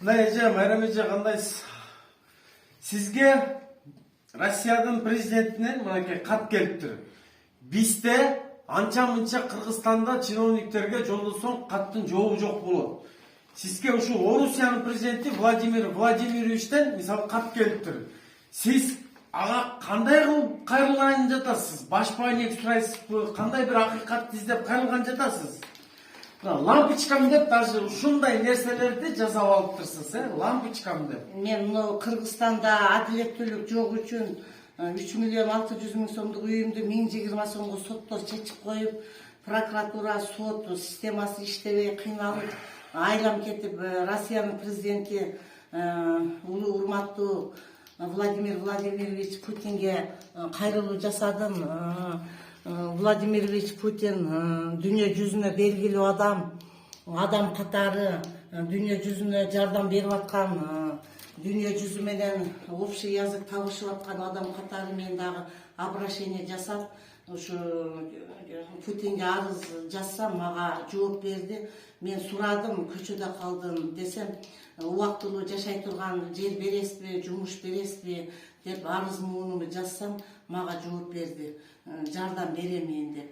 Майрам эже кандайсыз? Сизге Россиянын президентинен мынакей кат келиптир. Бизде анча-мынча Кыргызстанда чиновниктерге жолдосоң каттын жообу жок болот. Сизге ушу Орусиянын президенти Владимир Владимировичтен мисалы кат келиптир. Сиз ага кандай кылып кайрылган жатасыз? Башпаанек сурайсызбы? Кандай бир акыйкатты издеп кайрылган жатасыз? Лампочкам деп даже ушундай нерселерди жасап алыптырсыз, лампочкам деп. Мен мына Кыргызстанда адилеттүүлүк жок үчүн 3 миллион 600 миң сомдук үйүмдү 1020 сомго соттор чечип коюп, прокуратура, сот системасы иштебей кыйналып, айлам кетип, Россиянын президенти улуу урматтуу Владимир Владимирович Путинге кайрылуу жасадым. Владимирович Путин дүйнө жүзүнө белгилүү адам катары, дүйнө жүзүнө жардам берип аткан, дүйнө жүзү менен общий язык табышып аткан адам катары мен дагы обращение жасап, ушу Путинге арыз жазсам, мага жооп берди. Мен сурадым, көчөдө калдым десем, убактылуу жашай турган жер бересизби, жумуш бересизби деп арыз муунумду жазсам, мага жооп берди. Жардам беремин деп.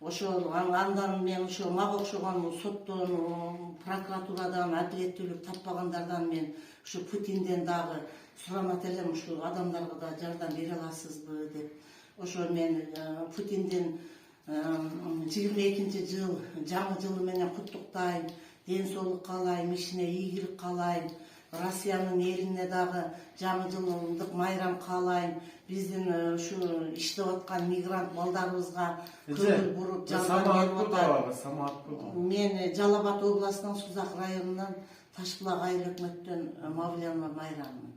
Ошол андан мен ошо мага окшогон соттон, прокуратурадан адилеттүүлүк таппагандардан мен ушу Путинден дагы сурамат элем, ушу адамдарга да жардам бере аласызбы деп. Ошо мен Путинден 22-жыл жаңы жылы менен куттуктайм, ден соолук каалайм, ишине ийгилик каалайм. Россиянын элине дагы жаңы жылдык майрам каалайм. Биздин ушу иштеп аткан мигрант балдарыбызга көңүл буруп жардам берип атат. Мен Жалал Абад областынын Сузак районунан Ташбулак айыл өкмөттөн Мавлянова Майраммын.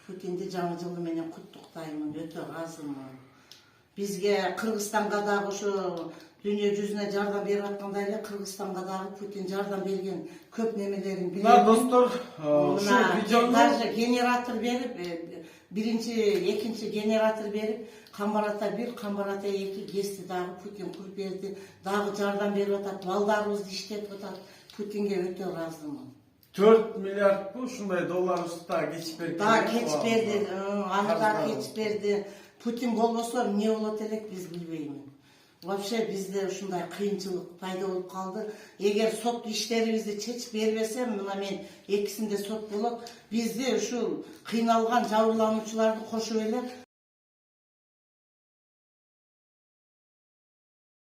Путинди жаңы жылы менен куттуктаймын, өтө ыраазымын. Бизге Кыргызстанга дагы ошо дүйнө жүзүнө жардам берип аткандай эле Кыргызстанга дагы Путин жардам берген көп немелерин билем. Мына достор, ушу видеону даже генератор берип, биринчи, экинчи генератор берип, Камбарата 1, Камбарата 2 ГЭСти дагы Путин куруп берди. Дагы жардам берип атат, балдарыбызды иштетип атат. Путинге өтө ыраазымын. 4 миллиард ушундай долларыбызды да кечип берди. Да, кечип берди, аны да кечип берди. Путин болбосо эмне болот элек биз билбеймин. Вообще бизде ушундай кыйынчылык пайда болуп калды. Эгер сот иштерибизди чечип бербесем, мына мен экисинде сот болот. Бизди ушул кыйналган жабырлануучуларды кошуп эле